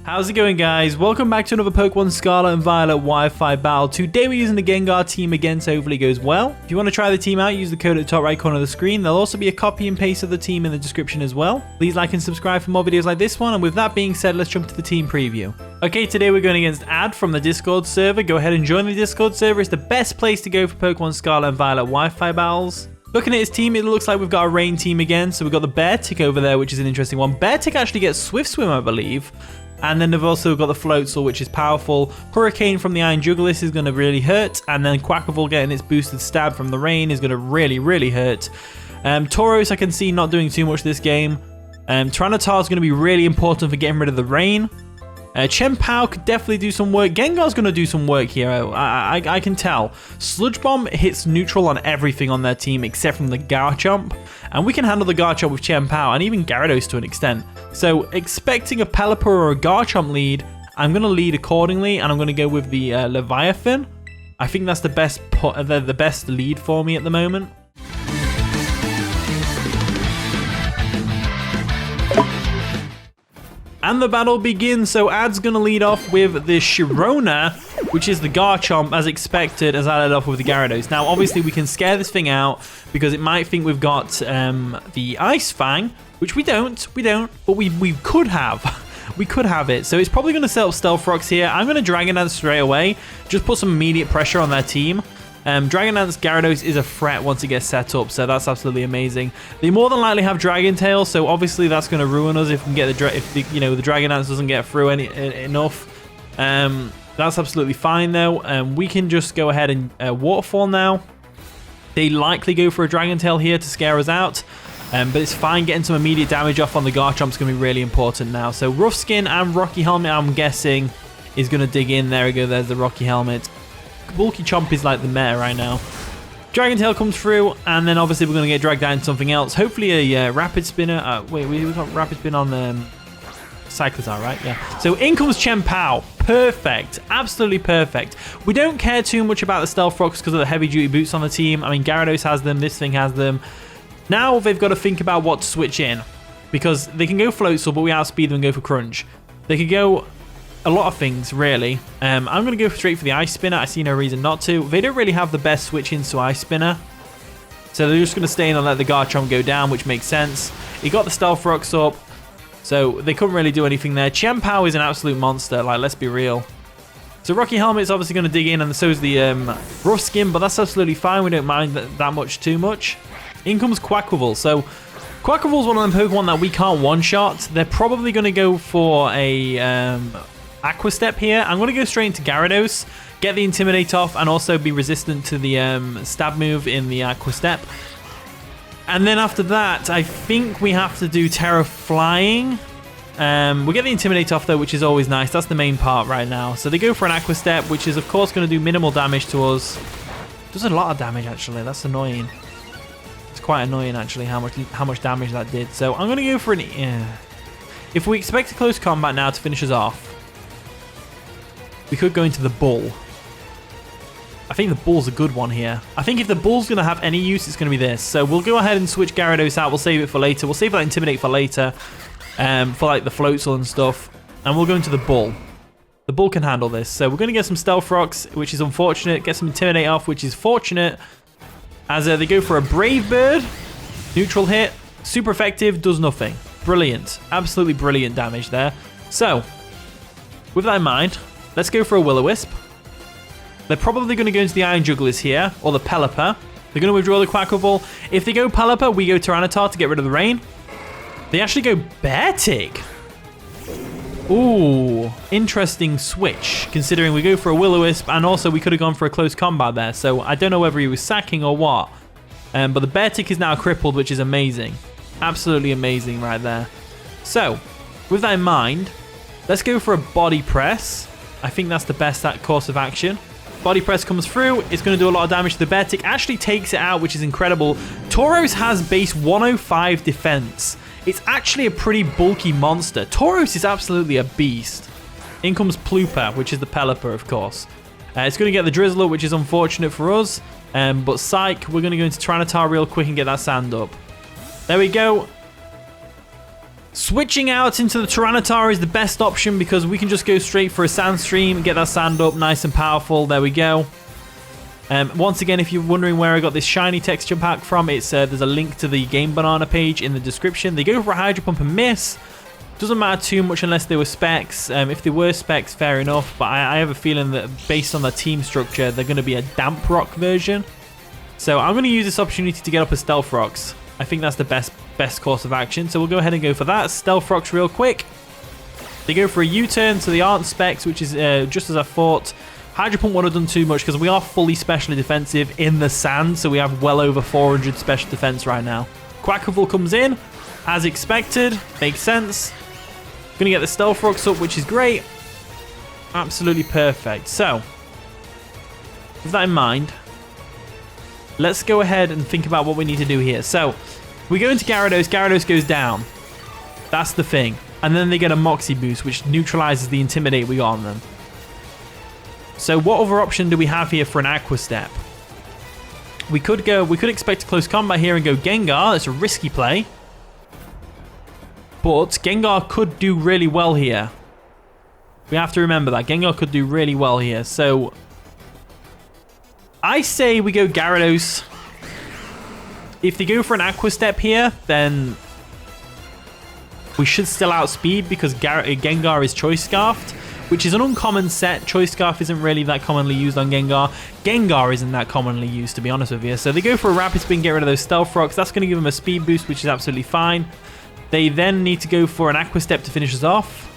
How's it going, guys? Welcome back to another Pokemon Scarlet and Violet Wi-Fi battle. Today we're using the Gengar team again, so hopefully it goes well. If you want to try the team out, use the code at the top right corner of the screen. There'll also be a copy and paste of the team in the description as well. Please like and subscribe for more videos like this one. And with that being said, let's jump to the team preview. Okay, today we're going against Ad from the Discord server. Go ahead and join the Discord server. It's the best place to go for Pokemon Scarlet and Violet Wi-Fi battles. Looking at his team, it looks like we've got a rain team again. So we've got the Beartic over there, which is an interesting one. Beartic actually gets Swift Swim, I believe. And then they've also got the Floatzel, which is powerful. Hurricane from the Iron Jugglis is going to really hurt. And then Quaquaval getting its boosted stab from the rain is going to really hurt. Tauros, I can see not doing too much this game. Tyranitar is going to be really important for getting rid of the rain. Chien-Pao could definitely do some work. Gengar's going to do some work here. I can tell. Sludge Bomb hits neutral on everything on their team except from the Garchomp. And we can handle the Garchomp with Chien-Pao and even Gyarados to an extent. So expecting a Pelipper or a Garchomp lead, I'm going to lead accordingly. And I'm going to go with the Leviathan. I think that's the best lead for me at the moment. And the battle begins, so Ad's going to lead off with the Sharona, which is the Garchomp, as expected, as I led off with the Gyarados. Now, obviously, we can scare this thing out, because it might think we've got the Ice Fang, which we don't, but we could have. We could have it, so it's probably going to set up Stealth Rocks here. I'm going to Dragon Dance straight away, just put some immediate pressure on their team. Dragon Dance Gyarados is a threat once it gets set up, so that's absolutely amazing. They more than likely have Dragon Tail, so obviously that's going to ruin us if we can get the Dragon Dance doesn't get through enough. That's absolutely fine though. We can just go ahead and Waterfall now. They likely go for a Dragon Tail here to scare us out. But it's fine, getting some immediate damage off on the Garchomp is going to be really important now. So Rough Skin and Rocky Helmet, I'm guessing, is going to dig in. There we go, there's the Rocky Helmet. Bulky Chomp is like the meta right now. Dragon Tail comes through, and then obviously we're going to get dragged down into something else. Hopefully a Rapid Spinner. Wait, we got Rapid Spin on Cyclizar, right? Yeah. So in comes Chien-Pao. Perfect. Absolutely perfect. We don't care too much about the Stealth Rocks because of the heavy duty boots on the team. I mean, Gyarados has them. This thing has them. Now they've got to think about what to switch in, because they can go Floatzel, but we outspeed them and go for Crunch. They could go a lot of things, really. I'm going to go straight for the Ice Spinner. I see no reason not to. They don't really have the best switch-ins to Ice Spinner, so they're just going to stay in and let the Garchomp go down, which makes sense. He got the Stealth Rocks up, so they couldn't really do anything there. Chien-Pao is an absolute monster, like, let's be real. So Rocky Helmet's obviously going to dig in, and so is the Rough Skin, but that's absolutely fine. We don't mind that much too much. In comes Quaquaval. So Quaquaval's one of them Pokemon that we can't one-shot. They're probably going to go for a Aqua Step here. I'm going to go straight into Gyarados, get the Intimidate off, and also be resistant to the stab move in the Aqua Step. And then after that, I think we have to do Tera Flying. We'll get the Intimidate off though, which is always nice. That's the main part right now. So they go for an Aqua Step, which is of course going to do minimal damage to us. Does a lot of damage actually. That's annoying. It's quite annoying actually how much damage that did. So I'm going to go for an... If we expect a close combat now to finish us off, we could go into the Bull. I think the Bull's a good one here. I think if the Bull's going to have any use, it's going to be this. So we'll go ahead and switch Gyarados out. We'll save it for later. We'll save that Intimidate for later. For like the Floatzel and stuff. And we'll go into the Bull. The Bull can handle this. So we're going to get some Stealth Rocks, which is unfortunate. Get some Intimidate off, which is fortunate. As they go for a Brave Bird. Neutral hit. Super effective. Does nothing. Brilliant. Absolutely brilliant damage there. So, with that in mind, let's go for a Will-O-Wisp. They're probably going to go into the Iron Jugglis here, or the Pelipper. They're going to withdraw the Quaquaval. If they go Pelipper, we go Tyranitar to get rid of the rain. They actually go Beartic. Ooh, interesting switch, considering we go for a Will-O-Wisp, and also we could have gone for a close combat there. So I don't know whether he was sacking or what. But the Beartic is now crippled, which is amazing. Absolutely amazing right there. So, with that in mind, let's go for a Body Press. I think that's the best course of action. Body Press comes through. It's going to do a lot of damage to the Beartic. Actually takes it out, which is incredible. Tauros has base 105 defense. It's actually a pretty bulky monster. Tauros is absolutely a beast. In comes Pluper, which is the Pelipper, of course. It's going to get the Drizzler, which is unfortunate for us. But Psych, we're going to go into Tyranitar real quick and get that sand up. There we go. Switching out into the Tyranitar is the best option because we can just go straight for a sand stream and get that sand up nice and powerful. There we go. Once again, if you're wondering where I got this shiny texture pack from, it's there's a link to the Game Banana page in the description. They go for a Hydro Pump and miss. Doesn't matter too much unless they were specs. If they were specs, fair enough. But I have a feeling that based on their team structure, they're going to be a Damp Rock version. So I'm going to use this opportunity to get up a Stealth Rocks. I think that's the best course of action. So we'll go ahead and go for that. Stealth Rocks real quick. They go for a U-turn, so they aren't specs, which is just as I thought. Hydro Pump wouldn't have done too much because we are fully specially defensive in the sand, so we have well over 400 special defense right now. Quaquaval comes in, as expected. Makes sense. Gonna get the Stealth Rocks up, which is great. Absolutely perfect. So, with that in mind, let's go ahead and think about what we need to do here. So, we go into Gyarados. Gyarados goes down. That's the thing. And then they get a Moxie boost, which neutralizes the Intimidate we got on them. So what other option do we have here for an Aqua Step? We could expect a close combat here and go Gengar. That's a risky play. But Gengar could do really well here. We have to remember that. Gengar could do really well here. So I say we go Gyarados. If they go for an Aqua Step here, then we should still outspeed because Gengar is Choice Scarfed, which is an uncommon set. Choice Scarf isn't really that commonly used on Gengar. Gengar isn't that commonly used, to be honest with you. So they go for a Rapid Spin, get rid of those Stealth Rocks. That's going to give them a speed boost, which is absolutely fine. They then need to go for an Aqua Step to finish us off.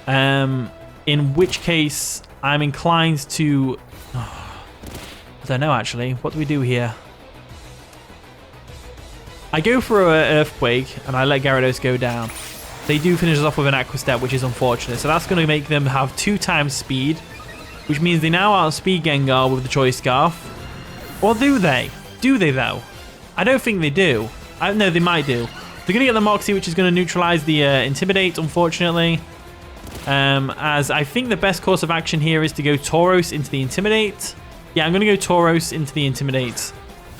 In which case, I'm inclined to... I don't know, actually. What do we do here? I go for an Earthquake, and I let Gyarados go down. They do finish us off with an Aqua Step, which is unfortunate. So that's going to make them have 2 times speed, which means they now outspeed Gengar with the Choice Scarf. Or do they? Do they, though? I don't think they do. No, they might do. They're going to get the Moxie, which is going to neutralize the Intimidate, unfortunately. As I think the best course of action here is to go Tauros into the Intimidate. Yeah, I'm going to go Tauros into the Intimidate.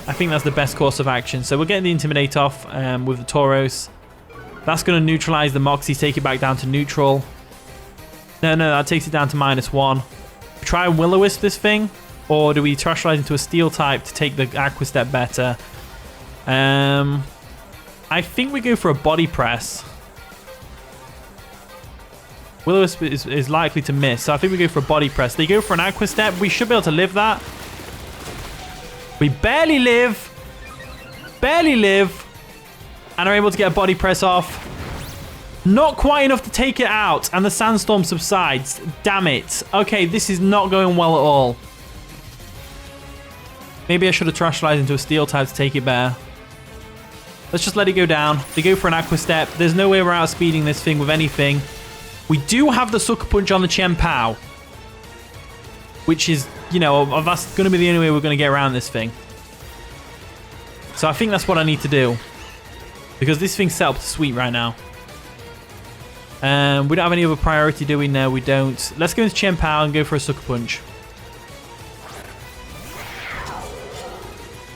I think that's the best course of action. So we're getting the Intimidate off with the Tauros. That's going to neutralize the Moxie, take it back down to neutral. No, that takes it down to -1. We try and Will-O-Wisp this thing, or do we Terastallize into a Steel type to take the Aqua Step better? I think we go for a Body Press. Will-O-Wisp is likely to miss, so I think we go for a Body Press. They go for an Aqua Step. We should be able to live that. We barely live. Barely live. And are able to get a Body Press off. Not quite enough to take it out. And the Sandstorm subsides. Damn it. Okay, this is not going well at all. Maybe I should have Terastallized into a Steel type to take it better. Let's just let it go down. They go for an Aqua Step. There's no way we're outspeeding this thing with anything. We do have the Sucker Punch on the Chien-Pao. Which is, you know, that's going to be the only way we're going to get around this thing. So I think that's what I need to do. Because this thing's set up to sweep right now. We don't have any other priority, do we? No, we don't. Let's go into Chien-Pao and go for a Sucker Punch.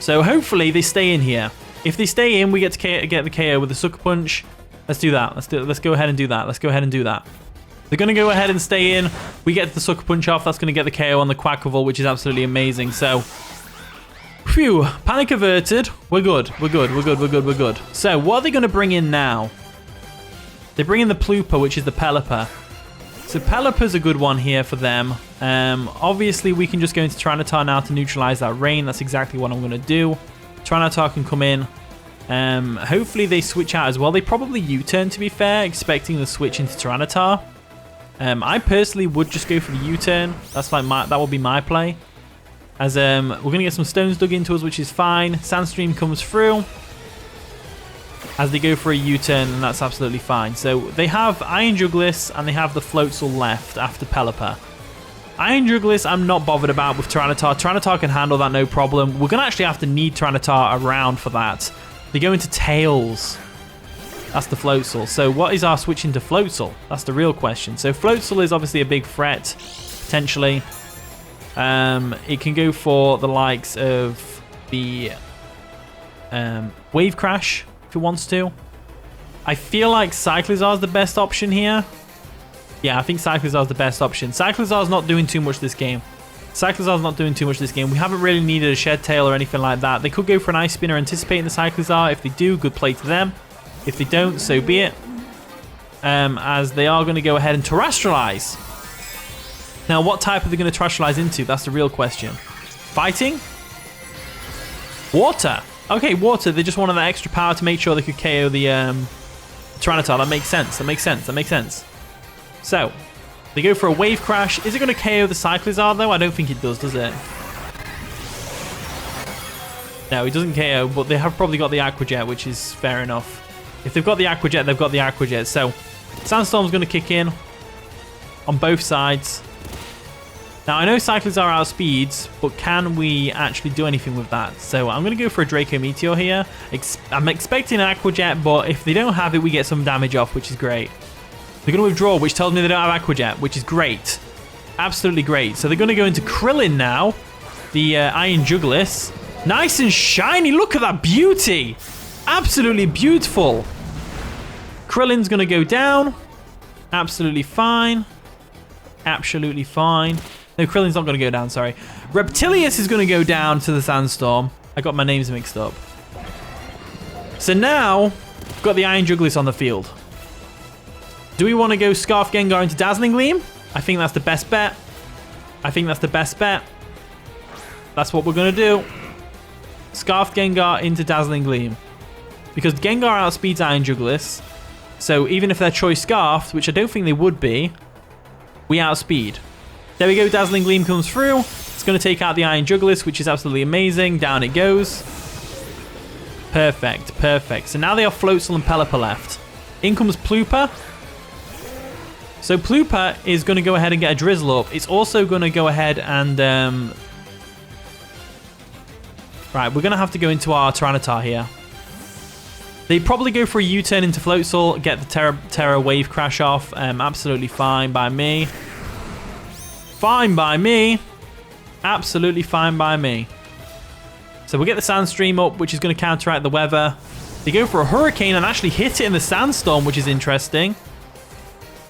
So hopefully they stay in here. If they stay in, we get to get the KO with the Sucker Punch. Let's do that. Let's go ahead and do that. Let's go ahead and do that. They're going to go ahead and stay in. We get the Sucker Punch off. That's going to get the KO on the Quaquaval, which is absolutely amazing. So... phew, panic averted. We're good. We're good. We're good. We're good. We're good. So, what are they going to bring in now? They bring in the Pluper, which is the Pelipper. So, Pelipper's a good one here for them. Obviously, we can just go into Tyranitar now to neutralize that rain. That's exactly what I'm going to do. Tyranitar can come in. Hopefully, they switch out as well. They probably U-turn, to be fair, expecting the switch into Tyranitar. I personally would just go for the U-turn. That's like that would be my play. As we're going to get some stones dug into us, which is fine. Sandstream comes through as they go for a U-turn, and that's absolutely fine. So they have Iron Jugglis, and they have the Floatzel left after Pelipper. Iron Jugglis, I'm not bothered about with Tyranitar. Tyranitar can handle that, no problem. We're going to actually have to need Tyranitar around for that. They go into Tails. That's the Floatzel. So what is our switch into Floatzel? That's the real question. So Floatzel is obviously a big threat, potentially. It can go for the likes of the Wave Crash if it wants to. I feel like Cyclizar is the best option here. Yeah, I think Cyclizar is the best option. Cyclizar is not doing too much this game. Cyclizar is not doing too much this game. We haven't really needed a Shed Tail or anything like that. They could go for an Ice Spinner anticipating the Cyclizar. If they do, good play to them. If they don't, so be it. As they are going to go ahead and Terrestrialize. Now, what type are they going to Terrestrialize into? That's the real question. Fighting? Water. Okay, water. They just wanted that extra power to make sure they could KO the Tyranitar. That makes sense. That makes sense. That makes sense. So, they go for a Wave Crash. Is it going to KO the Cyclizar, though? I don't think it does it? No, it doesn't KO, but they have probably got the Aqua Jet, which is fair enough. If they've got the Aqua Jet, they've got the Aqua Jet. So, Sandstorm's going to kick in on both sides. Now, I know Cyclizar outspeeds, but can we actually do anything with that? So, I'm going to go for a Draco Meteor here. I'm expecting an Aqua Jet, but if they don't have it, we get some damage off, which is great. They're going to withdraw, which tells me they don't have Aqua Jet, which is great. Absolutely great. So, they're going to go into Krillin now, the Iron Jugglis. Nice and shiny. Look at that beauty. Absolutely beautiful. Krillin's going to go down. Absolutely fine. Absolutely fine. No, Krillin's not going to go down, sorry. Reptilius is going to go down to the Sandstorm. I got my names mixed up. So now, we've got the Iron Jugglis on the field. Do we want to go Scarf Gengar into Dazzling Gleam? I think that's the best bet. I think that's the best bet. That's what we're going to do. Scarf Gengar into Dazzling Gleam. Because Gengar outspeeds Iron Jugglis. So even if they're Choice Scarfed, which I don't think they would be, we outspeed. There we go, Dazzling Gleam comes through. It's going to take out the Iron Jugglis, which is absolutely amazing. Down it goes. Perfect, perfect. So now they have Floatzel and Pelipper left. In comes Pluper. So Pluper is going to go ahead and get a Drizzle up. It's also going to go ahead and... Right, we're going to have to go into our Tyranitar here. They probably go for a U-turn into Floatzel, get the Tera Wave Crash off. Absolutely fine by me. Fine by me. Absolutely fine by me. So we'll get the Sandstream up, which is going to counteract the weather. They go for a Hurricane and actually hit it in the Sandstorm, which is interesting.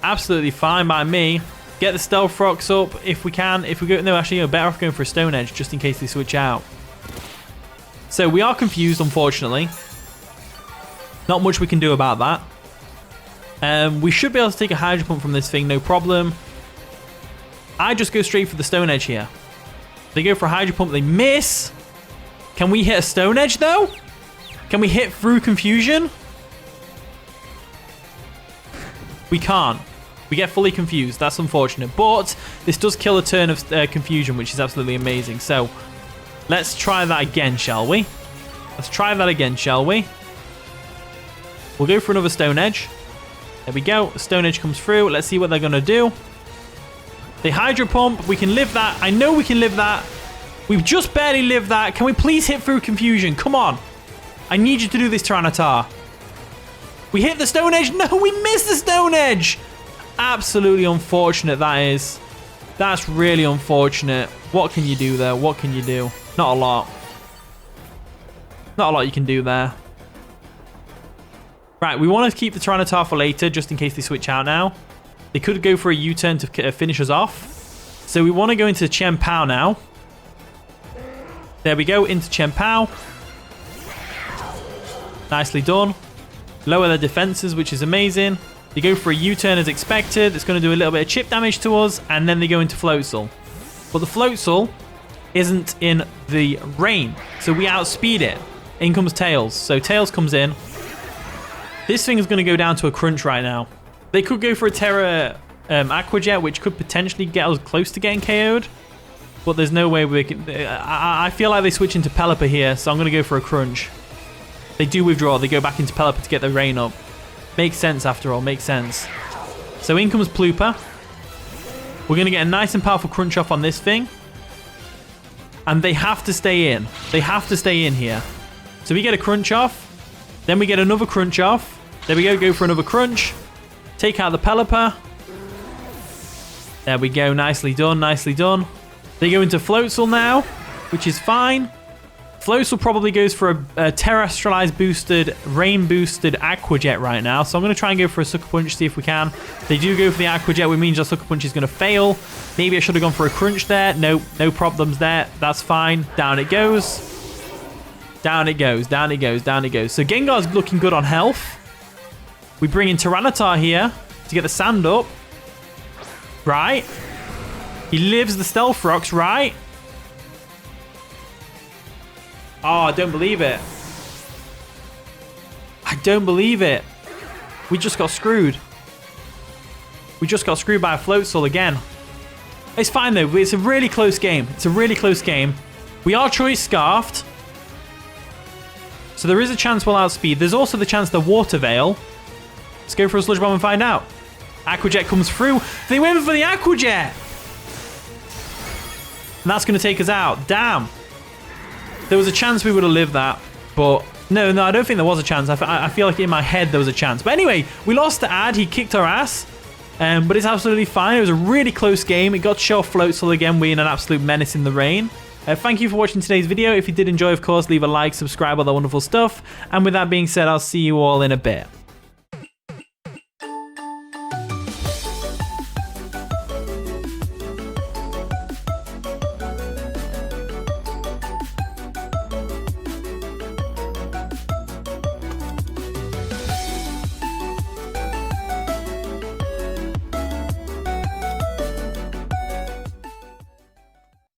Absolutely fine by me. Get the Stealth Rocks up if we can. If we go, no, actually, better off going for a Stone Edge just in case they switch out. So we are confused, unfortunately. Not much we can do about that. We should be able to take a Hydro Pump from this thing, no problem. I just go straight for the Stone Edge here. They go for a Hydro Pump, they miss. Can we hit a Stone Edge, though? Can we hit through Confusion? We can't. We get fully confused. That's unfortunate. But this does kill a turn of Confusion, which is absolutely amazing. So let's try that again, shall we? Let's try that again, shall we? We'll go for another Stone Edge. There we go. Stone Edge comes through. Let's see what they're going to do. They Hydro Pump. We can live that. I know we can live that. We've just barely lived that. Can we please hit through Confusion? Come on. I need you to do this, Tyranitar. We hit the Stone Edge. No, we missed the Stone Edge. Absolutely unfortunate, that is. That's really unfortunate. What can you do there? What can you do? Not a lot. Not a lot you can do there. Right, we want to keep the Tyranitar for later, just in case they switch out now. They could go for a U-turn to finish us off. So we want to go into Chien-Pao now. There we go, into Chien-Pao. Nicely done. Lower their defenses, which is amazing. They go for a U-turn as expected. It's going to do a little bit of chip damage to us, and then they go into Floatzel. But the Floatzel isn't in the rain, so we outspeed it. In comes Tails. So Tails comes in. This thing is going to go down to a crunch right now. They could go for a Tera Aqua Jet, which could potentially get us close to getting KO'd. But there's no way we can... I feel like they switch into Pelipper here, so I'm going to go for a crunch. They do withdraw. They go back into Pelipper to get the rain up. Makes sense after all. Makes sense. So in comes Pluper. We're going to get a nice and powerful crunch off on this thing. And they have to stay in. They have to stay in here. So we get a crunch off. Then we get another crunch off. There we go. Go for another crunch. Take out the Pelipper. There we go. Nicely done. Nicely done. They go into Floatzel now, which is fine. Floatzel probably goes for a Terrestrialized boosted, Rain boosted Aqua Jet right now. So I'm going to try and go for a Sucker Punch, see if we can. They do go for the Aqua Jet, which means our Sucker Punch is going to fail. Maybe I should have gone for a Crunch there. Nope, no problems there. That's fine. Down it goes. Down it goes, down it goes, down it goes. So Gengar's looking good on health. We bring in Tyranitar here to get the sand up. Right. He lives the Stealth Rocks, right? Oh, I don't believe it. I don't believe it. We just got screwed. We just got screwed by a Floatzel again. It's fine though. It's a really close game. It's a really close game. We are Choice Scarfed. So there is a chance we'll outspeed. There's also the chance the Water Veil. Let's go for a Sludge Bomb and find out. Aqua Jet comes through. They went for the Aqua Jet. And that's going to take us out. Damn. There was a chance we would have lived that, but no, I don't think there was a chance. I feel like in my head there was a chance. But anyway, we lost to Ad. He kicked our ass, but it's absolutely fine. It was a really close game. It got to show Floatzel again being an absolute menace in the rain. Thank you for watching today's video. If you did enjoy, of course, leave a like, subscribe, all that wonderful stuff. And with that being said, I'll see you all in a bit.